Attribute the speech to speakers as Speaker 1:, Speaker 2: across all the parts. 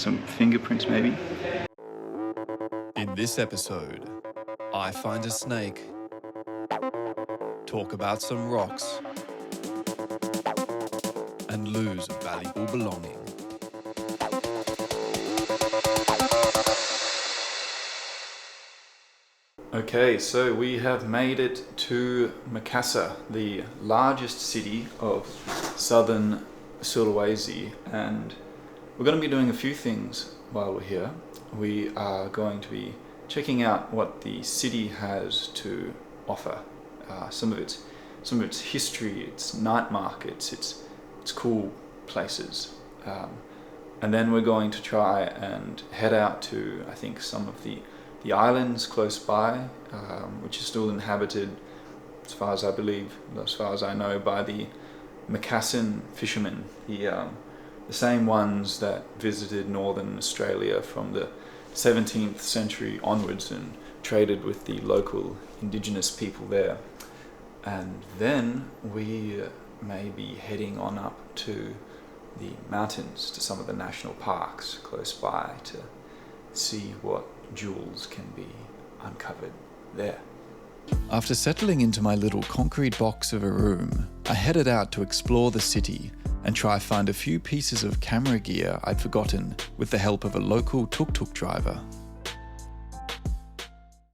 Speaker 1: some fingerprints maybe.
Speaker 2: In this episode, I find a snake, talk about some rocks, and lose a valuable belonging.
Speaker 1: Okay, so we have made it to Makassar, the largest city of southern Sulawesi, and we're going to be doing a few things while we're here. We are going to be checking out what the city has to offer, some of its history, its night markets, its cool places, and then we're going to try and head out to, I think, some of the islands close by, which are still inhabited, as far as I believe, as far as I know, by the Makassans fishermen, the same ones that visited northern Australia from the 17th century onwards and traded with the local indigenous people there. And then we may be heading on up to the mountains, to some of the national parks close by, to see what jewels can be uncovered there.
Speaker 2: After settling into my little concrete box of a room, I headed out to explore the city and try find a few pieces of camera gear I'd forgotten with the help of a local tuk-tuk driver.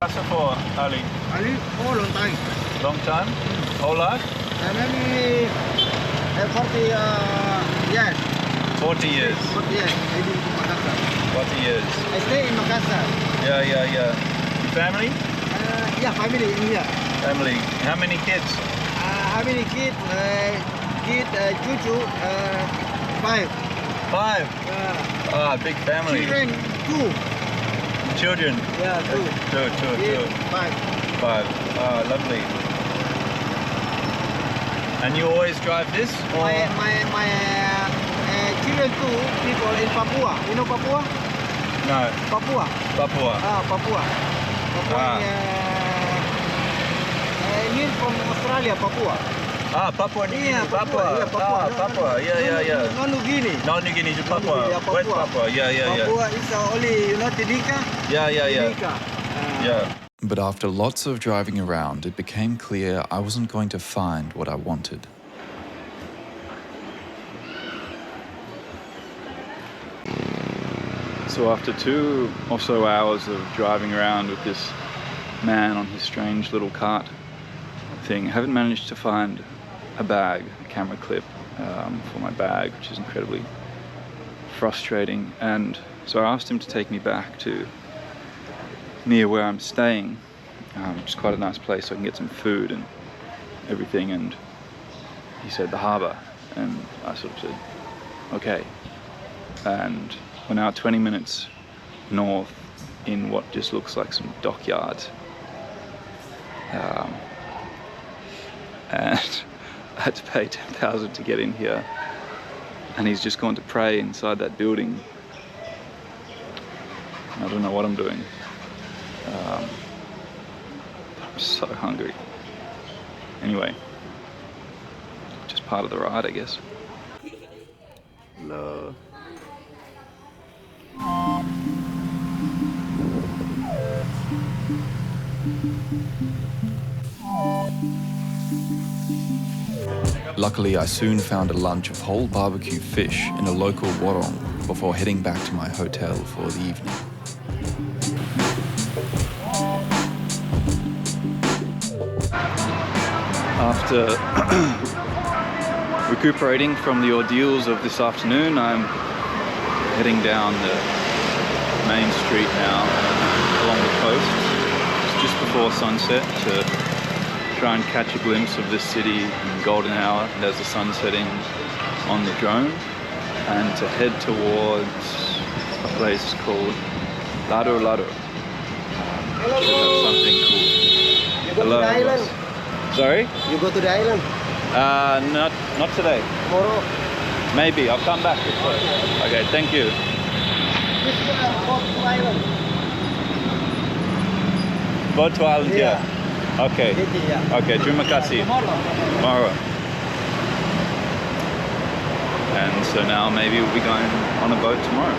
Speaker 1: Makassar for Ali?
Speaker 3: Ali, long time.
Speaker 1: Long time? Whole life?
Speaker 3: Maybe 40 years.
Speaker 1: 40 years.
Speaker 3: 40 years, maybe in Makassar.
Speaker 1: 40 years.
Speaker 3: I stay in Makassar.
Speaker 1: Yeah. Your family?
Speaker 3: Yeah, family in here.
Speaker 1: Family. How many kids?
Speaker 3: How many kids? Cucu, 5.
Speaker 1: 5? Big family.
Speaker 3: Children, 2.
Speaker 1: Children?
Speaker 3: Yeah, 2.
Speaker 1: Two.
Speaker 3: 5.
Speaker 1: 5. Lovely. And you always drive this?
Speaker 3: My children, 2 people in Papua. You know Papua?
Speaker 1: No.
Speaker 3: Papua. Papua. He's from Australia, Papua.
Speaker 1: Papua New Guinea.
Speaker 3: Yeah, Papua.
Speaker 1: Papua. Yeah.
Speaker 3: No New Guinea.
Speaker 1: No, New Guinea to Papua.
Speaker 3: Yeah, Papua.
Speaker 1: West Papua. Yeah.
Speaker 3: Papua is only, Tidika?
Speaker 1: Yeah. Yeah.
Speaker 2: But after lots of driving around, it became clear I wasn't going to find what I wanted.
Speaker 1: So after 2 or so hours of driving around with this man on his strange little cart thing, I haven't managed to find a bag, a camera clip for my bag, which is incredibly frustrating. And so I asked him to take me back to near where I'm staying, which is quite a nice place, so I can get some food and everything. And he said the harbour, and I sort of said, okay. And we're now 20 minutes north in what just looks like some dockyards. And I had to pay 10,000 to get in here, and he's just gone to pray inside that building. I don't know what I'm doing. I'm so hungry. Anyway, just part of the ride, I guess. No.
Speaker 2: Luckily, I soon found a lunch of whole barbecue fish in a local warong before heading back to my hotel for the evening.
Speaker 1: After recuperating from the ordeals of this afternoon, I'm heading down the main street now along the coast. It's just before sunset to try and catch a glimpse of this city in golden hour as the sun setting on the drone, and to head towards a place called Lado.
Speaker 3: Hello.
Speaker 1: Should have something cool.
Speaker 3: You go to the island?
Speaker 1: Sorry?
Speaker 3: You go to the island?
Speaker 1: Not today.
Speaker 3: Tomorrow?
Speaker 1: Maybe. I'll come back. Okay, thank you.
Speaker 3: This is Boat Island.
Speaker 1: Boat to Island,
Speaker 3: Yeah.
Speaker 1: yeah. Okay.
Speaker 3: Yeah.
Speaker 1: Okay, terima kasih. Tomorrow. And so now maybe we'll be going on a boat tomorrow.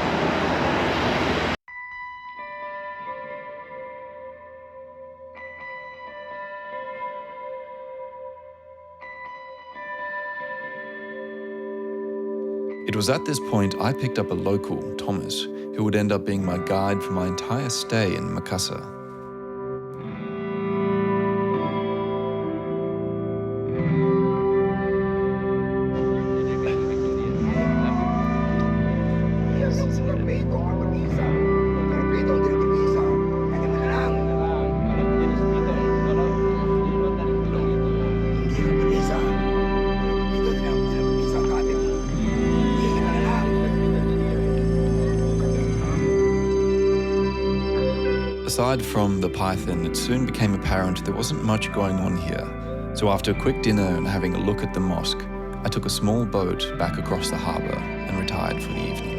Speaker 2: It was at this point I picked up a local, Thomas, who would end up being my guide for my entire stay in Makassar. Aside from the python, it soon became apparent there wasn't much going on here. So after a quick dinner and having a look at the mosque, I took a small boat back across the harbour and retired for the evening.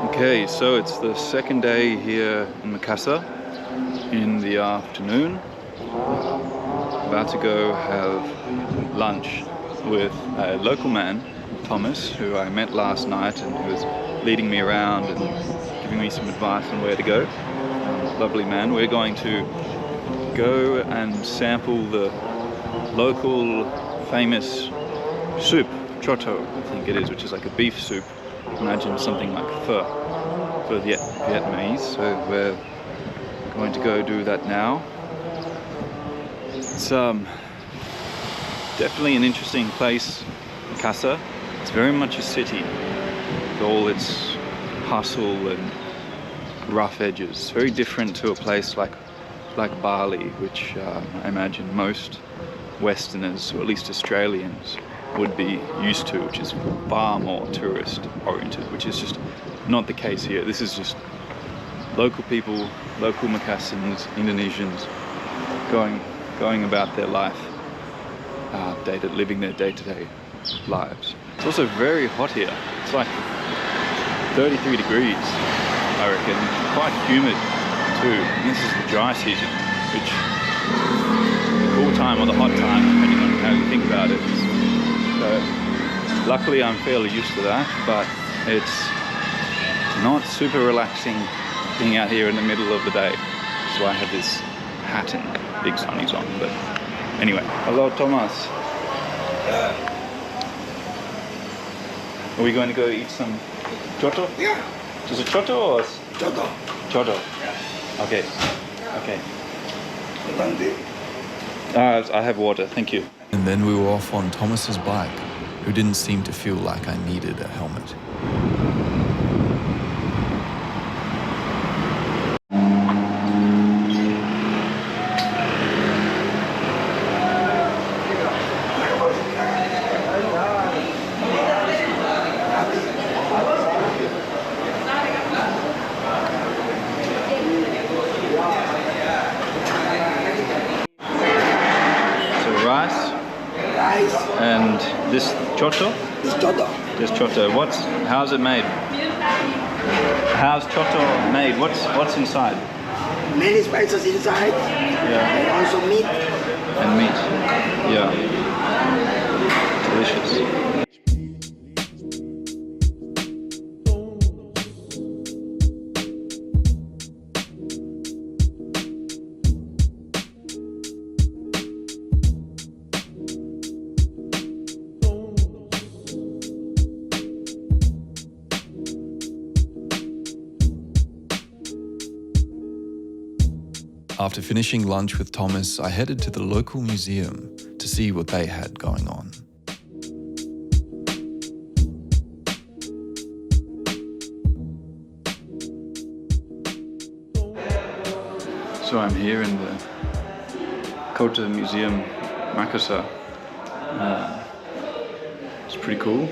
Speaker 1: Okay, so it's the second day here in Makassar in the afternoon. About to go have lunch with a local man, Thomas, who I met last night and who was leading me around and giving me some advice on where to go. Lovely man. We're going to go and sample the local famous soup, choto, I think it is, which is like a beef soup. Imagine something like pho for Vietnamese. So we're going to go do that now. It's definitely an interesting place, Makassar. It's very much a city with all its hustle and rough edges. It's very different to a place like Bali, which I imagine most Westerners, or at least Australians, would be used to, which is far more tourist oriented, which is just not the case here. This is just local people, local Makassans, Indonesians going about their life, living their day-to-day lives. It's also very hot here. It's like 33 degrees, I reckon. Quite humid too. And this is the dry season, which the cool time or the hot time, depending on how you think about it. So luckily I'm fairly used to that, but it's not super relaxing being out here in the middle of the day. So I have this hat and big sunnies on. But anyway, hello Thomas. Are we going to go eat some choto?
Speaker 3: Yeah.
Speaker 1: Is it choto or?
Speaker 3: Choto.
Speaker 1: Choto.
Speaker 3: Yeah.
Speaker 1: Okay. I have water, thank you.
Speaker 2: And then we were off on Thomas's bike, who didn't seem to feel like I needed a helmet.
Speaker 1: And this choto?
Speaker 3: This choto.
Speaker 1: This choto. How's it made? How's choto made? What's inside?
Speaker 3: Many spices inside.
Speaker 1: Yeah.
Speaker 3: And also meat.
Speaker 1: And meat. Yeah. Delicious.
Speaker 2: After finishing lunch with Thomas, I headed to the local museum to see what they had going on.
Speaker 1: So I'm here in the Kota Museum, Makassar. It's pretty cool.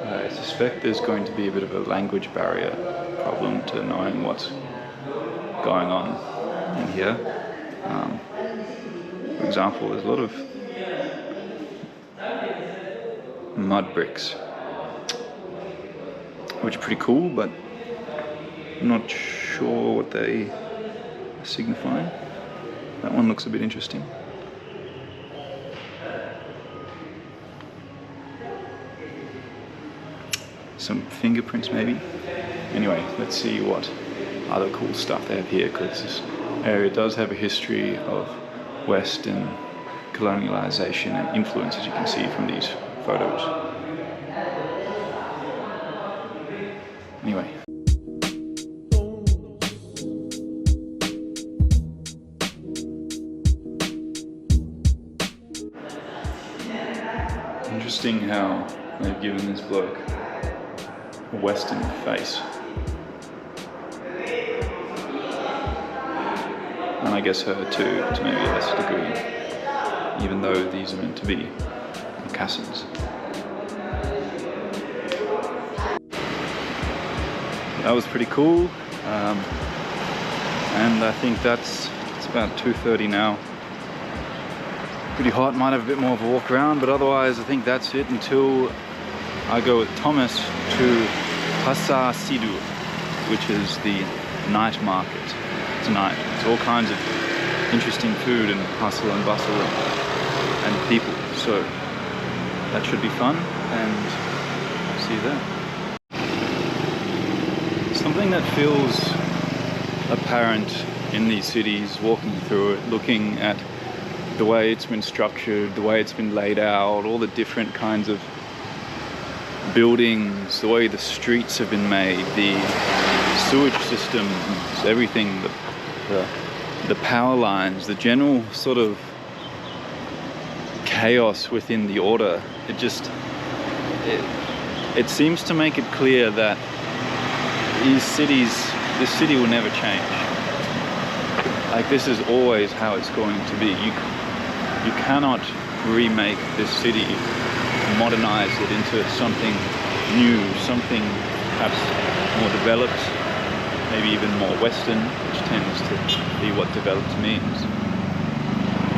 Speaker 1: I suspect there's going to be a bit of a language barrier problem to knowing what's going on in here. For example, there's a lot of mud bricks, which are pretty cool, but I'm not sure what they are signifying. That one looks a bit interesting. some fingerprints maybe. Anyway, let's see what other cool stuff they have here, because this area does have a history of Western colonialization and influence, as you can see from these photos. Anyway. Interesting how they've given this bloke a Western face. And I guess her too, to maybe a lesser degree, even though these are meant to be Makassans. That was pretty cool, and I think it's about 2:30 now. Pretty hot, might have a bit more of a walk around, but otherwise I think that's it until I go with Thomas to Pasar Sidu, which is the night market tonight. It's all kinds of interesting food and hustle and bustle and people, so that should be fun, and see you there. Something that feels apparent in these cities, walking through it, looking at the way it's been structured, the way it's been laid out, all the different kinds of buildings, the way the streets have been made, the sewage systems, everything, the power lines, the general sort of chaos within the order. It seems to make it clear that this city will never change. Like, this is always how it's going to be. You cannot remake this city, modernize it into something new, something perhaps more developed, maybe even more Western, which tends to be what developed means.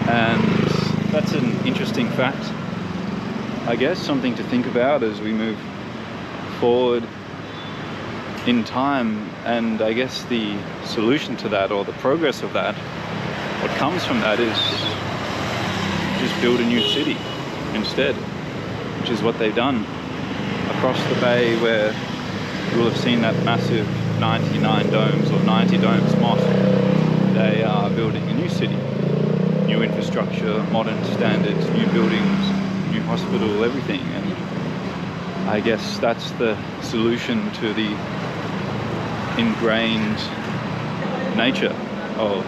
Speaker 1: And that's an interesting fact, I guess, something to think about as we move forward in time. And I guess the solution to that, or the progress of that, what comes from that, is just build a new city instead, which is what they've done across the bay, where you will have seen that massive 99 domes or 90 domes mosque. They are building a new city, new infrastructure, modern standards, new buildings, new hospital, everything. And I guess that's the solution to the ingrained nature of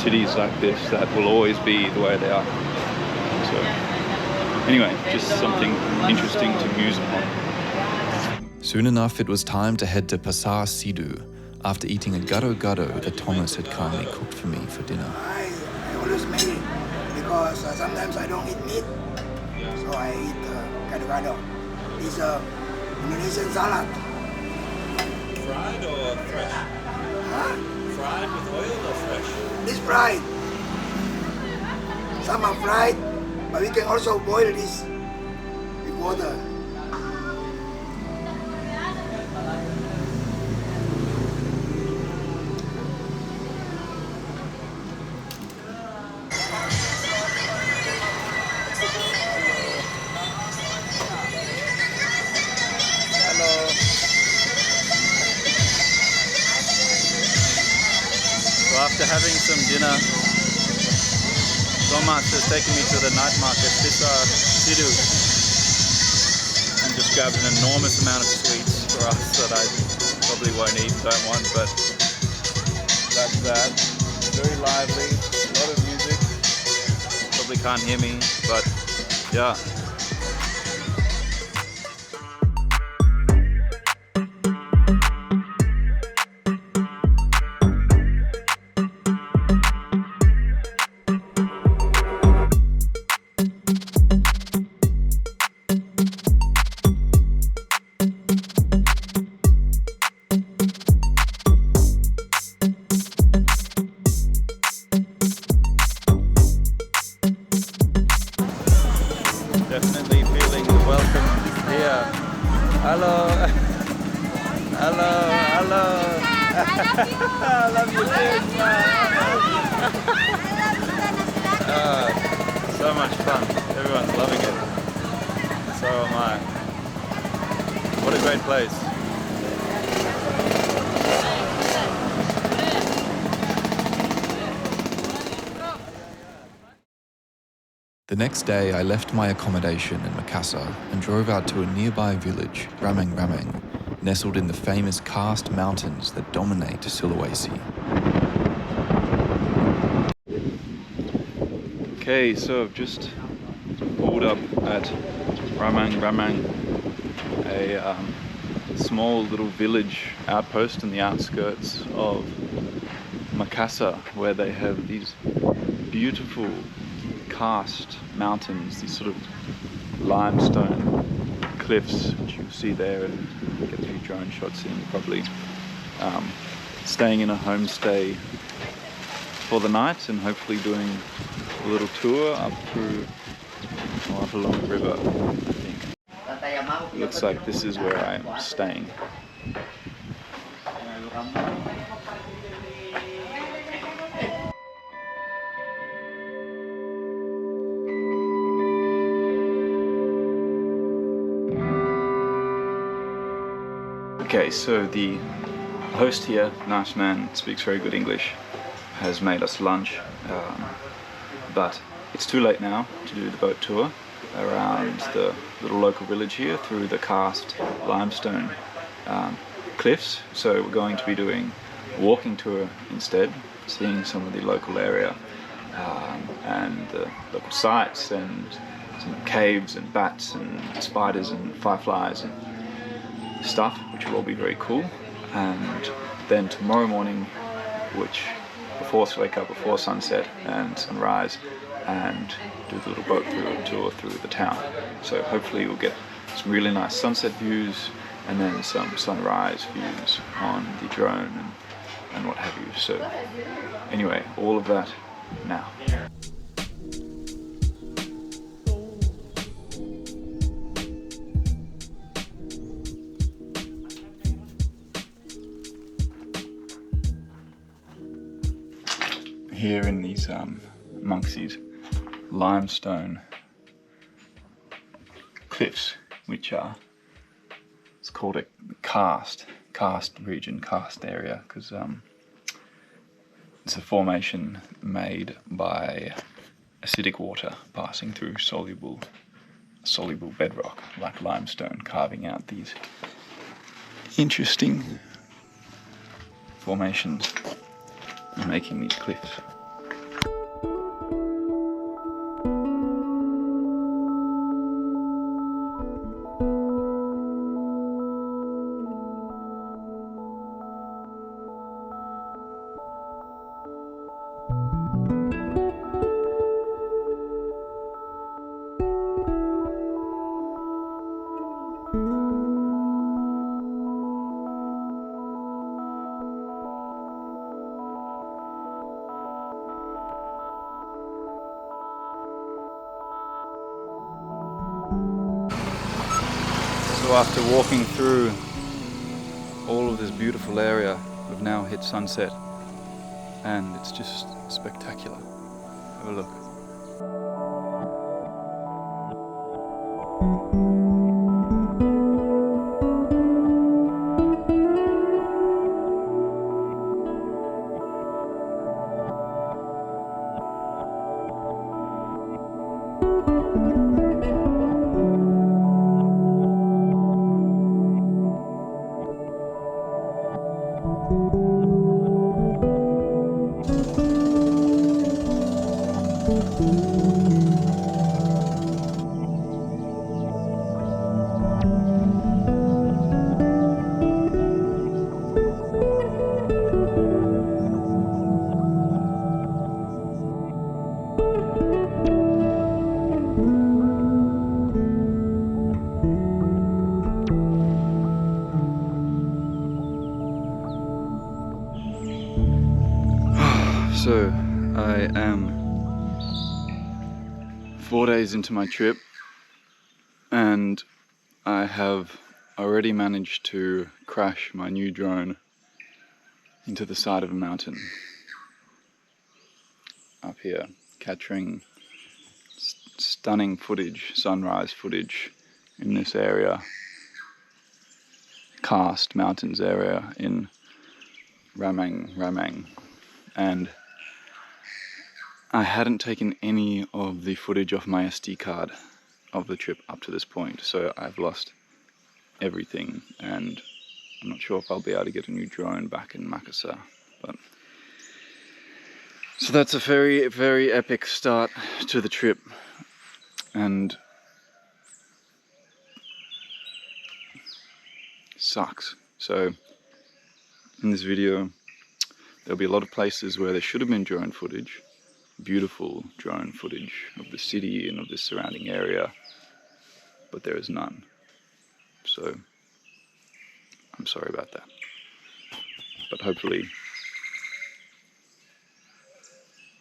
Speaker 1: cities like this that will always be the way they are. So anyway, just something interesting to muse upon.
Speaker 2: Soon enough, it was time to head to Pasar Sidu after eating a gado-gado that Thomas had kindly cooked for me for dinner.
Speaker 3: I always make it because sometimes I don't eat meat, so I eat gado-gado. It's a Indonesian salad.
Speaker 4: Fried or fresh?
Speaker 3: Huh?
Speaker 4: Fried with oil or fresh?
Speaker 3: This fried. Some are fried, but we can also boil this with water.
Speaker 1: After having some dinner, Thomas has taken me to the night market, Pasar Sidu, and just grabbed an enormous amount of sweets for us that I probably won't eat, don't want, but that's that. Very lively, a lot of music, probably can't hear me, but yeah. Definitely feeling the welcome here. Hello. Hello. Hello. I love you too. So much fun. Everyone's loving it. So am I. What great place.
Speaker 2: The next day, I left my accommodation in Makassar and drove out to a nearby village, Rammang Rammang, nestled in the famous karst mountains that dominate Sulawesi.
Speaker 1: Okay, so I've just pulled up at Rammang Rammang, a small little village outpost in the outskirts of Makassar, where they have these beautiful karst mountains, these sort of limestone cliffs, which you see there, and get a few drone shots in probably. Staying in a homestay for the night and hopefully doing a little tour up through or up along the river, I think. Looks like this is where I am staying. Okay, so the host here, nice man, speaks very good English, has made us lunch, but it's too late now to do the boat tour around the little local village here through the karst limestone cliffs, so we're going to be doing a walking tour instead, seeing some of the local area and the local sites and some caves and bats and spiders and fireflies and stuff, which will all be very cool. And then tomorrow morning, which wake up before sunset and sunrise, and do the little boat tour through the town. So hopefully we'll get some really nice sunset views and then some sunrise views on the drone and what have you. So anyway, all of that now. Here in these amongst these limestone cliffs, which are, it's called a karst region, karst area, because it's a formation made by acidic water passing through soluble bedrock like limestone, carving out these interesting formations and making these cliffs. So after walking through all of this beautiful area, we've now hit sunset and it's just spectacular. Have a look. So I am 4 days into my trip and I have already managed to crash my new drone into the side of a mountain up here, capturing stunning footage, sunrise footage in this area. karst mountains area in Rammang Rammang, and I hadn't taken any of the footage off my SD card of the trip up to this point, so I've lost everything, and I'm not sure if I'll be able to get a new drone back in Makassar. But so that's a very, very epic start to the trip, and sucks. So in this video there'll be a lot of places where there should have been drone footage, beautiful drone footage of the city and of the surrounding area, but there is none. So I'm sorry about that, but hopefully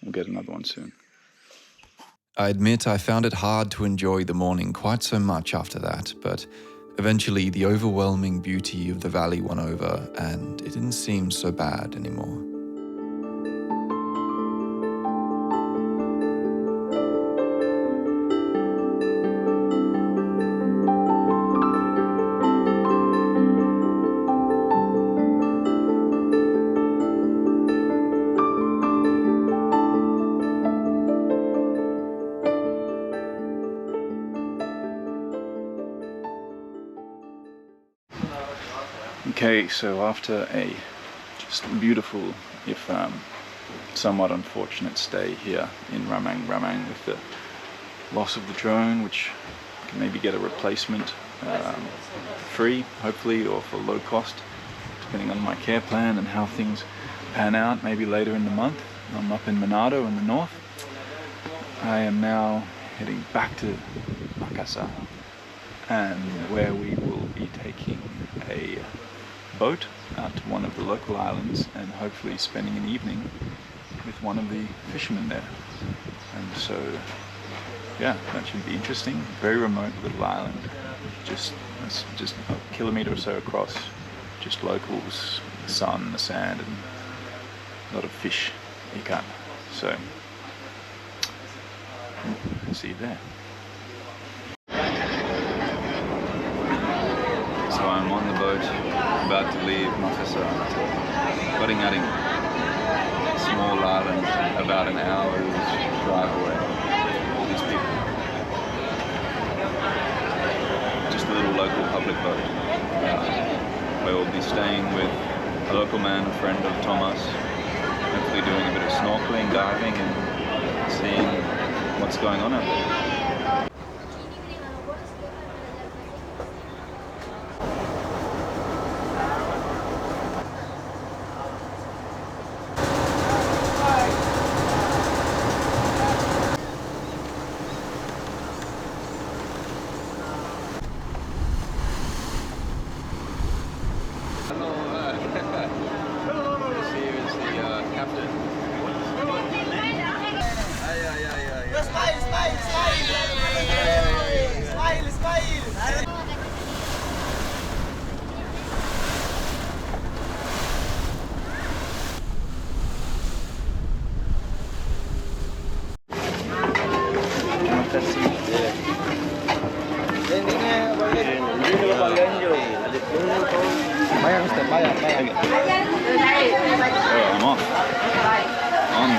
Speaker 1: we'll get another one soon.
Speaker 2: I admit I found it hard to enjoy the morning quite so much after that, but eventually the overwhelming beauty of the valley won over and it didn't seem so bad anymore.
Speaker 1: Okay, so after a just beautiful, if somewhat unfortunate stay here in Rammang Rammang with the loss of the drone, which can maybe get a replacement free, hopefully, or for low cost, depending on my care plan and how things pan out, maybe later in the month. I'm up in Manado in the north. I am now heading back to Makassar, and where we will be taking a boat out to one of the local islands and hopefully spending an evening with one of the fishermen there. And so, yeah, that should be interesting. Very remote little island, just a kilometre or so across, just locals, the sun, the sand, and a lot of fish, ikan. So, see you there. So I'm on the boat, about to leave Makassar to Ating, a small island about an hour's drive away. All these people. Just a little local public boat. Where we'll be staying with a local man, a friend of Thomas, hopefully doing a bit of snorkeling, diving, and seeing what's going on out there. I'm off. On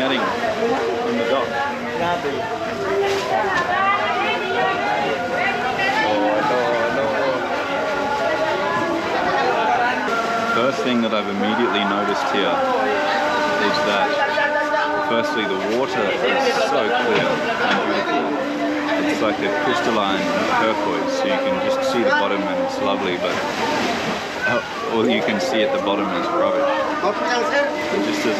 Speaker 1: Ating on the dock. First thing that I've immediately noticed here is that firstly the water is so clear and beautiful. It's like a crystalline turquoise, so you can just see the bottom and it's lovely, but all you can see at the bottom is rubbish. And just as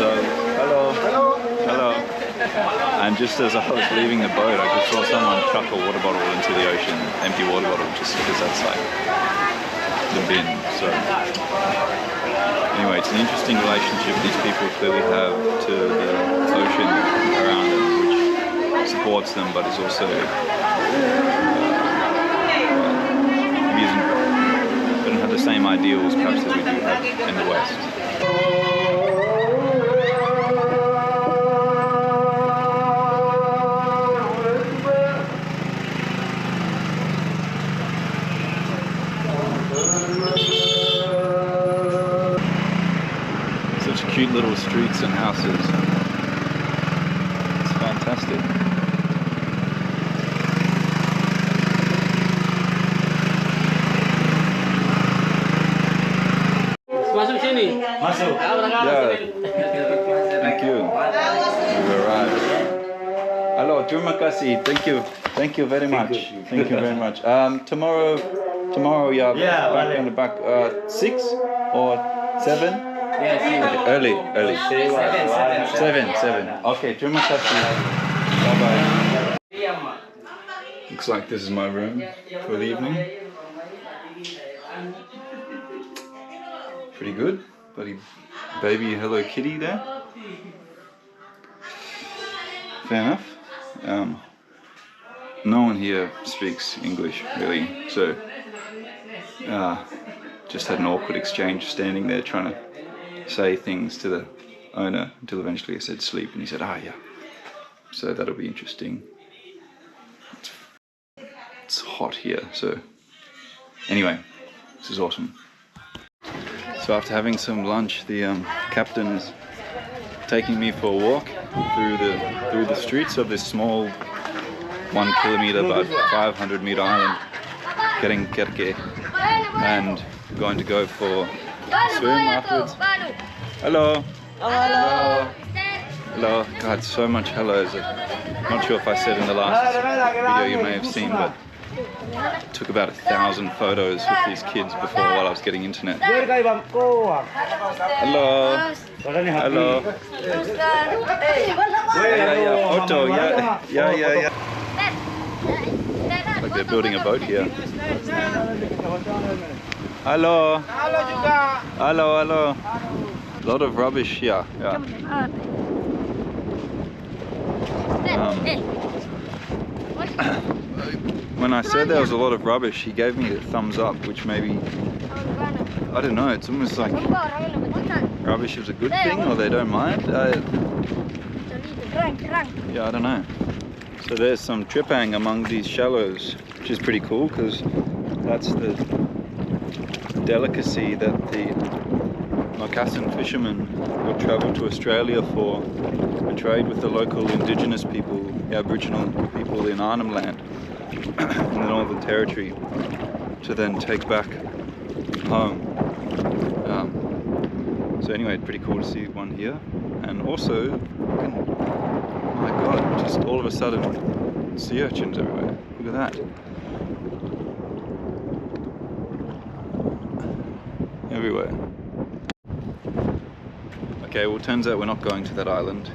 Speaker 1: and just as I was leaving the boat, I just saw someone chuck a water bottle into the ocean, empty water bottle, just because that's like the bin. So anyway, it's an interesting relationship these people clearly have to the ocean around them, which supports them, but is also they don't have the same ideals perhaps as we do have in the West. cute little streets and houses. It's fantastic.
Speaker 5: Masuk sini. Masuk.
Speaker 1: Yeah. Thank you. We arrived. Hello, terima kasih. Thank you. Thank you very much. Thank you very much. Tomorrow you are back on the back 6 or 7?
Speaker 5: Yes.
Speaker 1: Early. 7. Okay, terima kasih. Bye bye. Looks like this is my room for the evening. Pretty good. Bloody baby Hello Kitty there. Fair enough. No one here speaks English really, so just had an awkward exchange standing there trying to say things to the owner until eventually I said sleep and he said, ah yeah. So that'll be interesting. It's hot here, so anyway, this is awesome. So after having some lunch, the captain's taking me for a walk through the streets of this small 1 kilometer but 500 meter island, getting Kerke, and we're going to go for a swim afterwards. Hello. Hello. Hello. God, so much hellos. I'm not sure if I said in the last video you may have seen, but took about 1,000 photos with these kids before while I was getting internet. Hello. Hello. Yeah, photo. Yeah. Like they're building a boat here. Hello. Hello. A lot of rubbish here. Yeah. When I said there was a lot of rubbish, he gave me a thumbs up, which maybe, I don't know, it's almost like rubbish is a good thing or they don't mind. Yeah, I don't know. So there's some tripang among these shallows, which is pretty cool because that's the delicacy that the Makassan fishermen would travel to Australia for and trade with the local indigenous people, the Aboriginal people in Arnhem Land in the Northern Territory, to then take back home. So anyway, pretty cool to see one here, and also, oh my god, just all of a sudden sea urchins everywhere. Look at that. Everywhere. Okay, well, turns out we're not going to that island.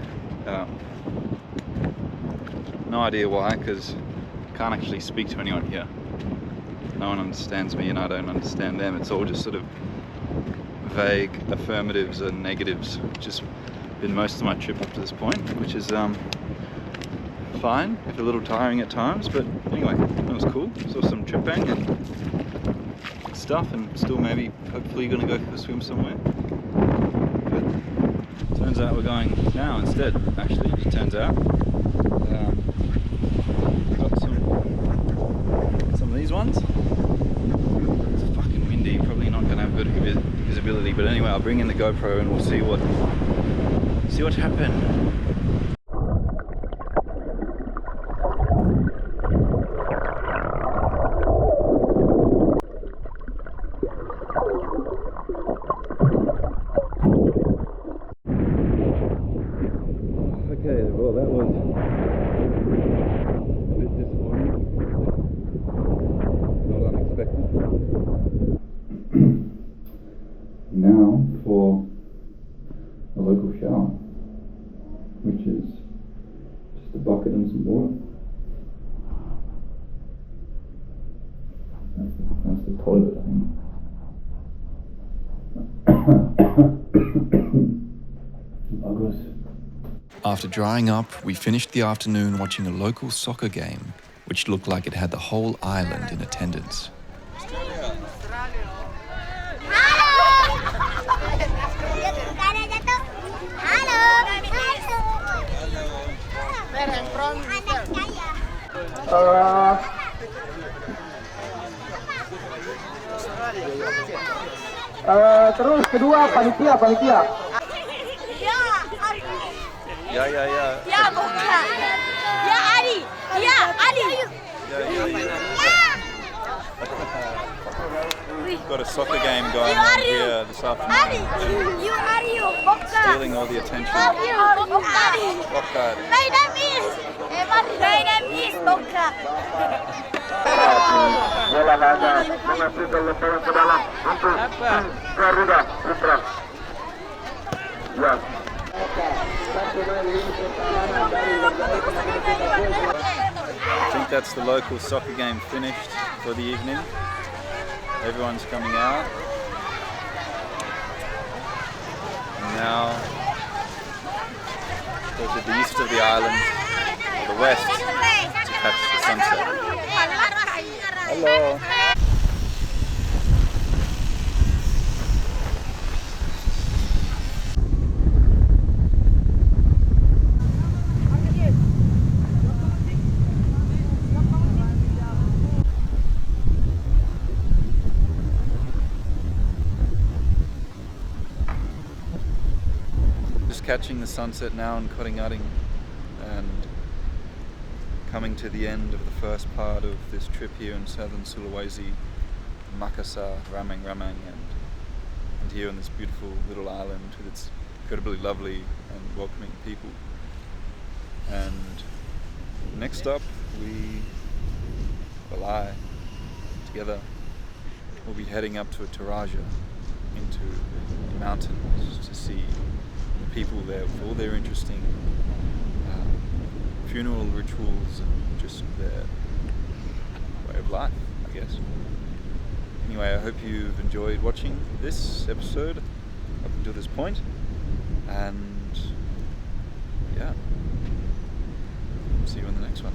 Speaker 1: No idea why, because I can't actually speak to anyone here. No one understands me and I don't understand them. It's all just sort of vague affirmatives and negatives, which has been most of my trip up to this point, which is fine, if a little tiring at times, but anyway, it was cool. Saw some tripang and stuff, and still maybe, hopefully, gonna go for a swim somewhere. But turns out we're going now instead, actually, it turns out. Got some of these ones. It's fucking windy, probably not gonna have good visibility, but anyway, I'll bring in the GoPro and we'll see what happened. Okay, well that was a bit disappointing, not unexpected. Now for a local shower, which is just a bucket and some water. That's the toilet, I think.
Speaker 2: After drying up, we finished the afternoon watching a local soccer game, which looked like it had the whole island in attendance.
Speaker 3: Terus kedua panitia.
Speaker 1: Yeah, yeah, yeah.
Speaker 6: Ya bukan. Ya Ali. Ya Ali.
Speaker 1: Got a soccer game going
Speaker 6: You
Speaker 1: on
Speaker 6: are you.
Speaker 1: here this afternoon.
Speaker 6: Ali. You are you. Bukan.
Speaker 1: Stealing all the attention.
Speaker 6: Bukan.
Speaker 1: Bukan.
Speaker 6: My name is. My name is Bukan.
Speaker 7: Bola laga menghasilkan lemparan ke dalam untuk Garuda Putra. Ya.
Speaker 1: I think that's the local soccer game finished for the evening. Everyone's coming out. And now go to the east of the island, the west, to catch the sunset. Hello. Just catching the sunset now in Koringaring and coming to the end of the first part of this trip here in southern Sulawesi, Makassar, Rammang Rammang, and here on this beautiful little island with its incredibly lovely and welcoming people. And next up we, well I, together, will be heading up to a Toraja into the mountains to see the people there with all their interesting funeral rituals and just their way of life, I guess. Anyway, I hope you've enjoyed watching this episode up until this point, and yeah, see you in the next one.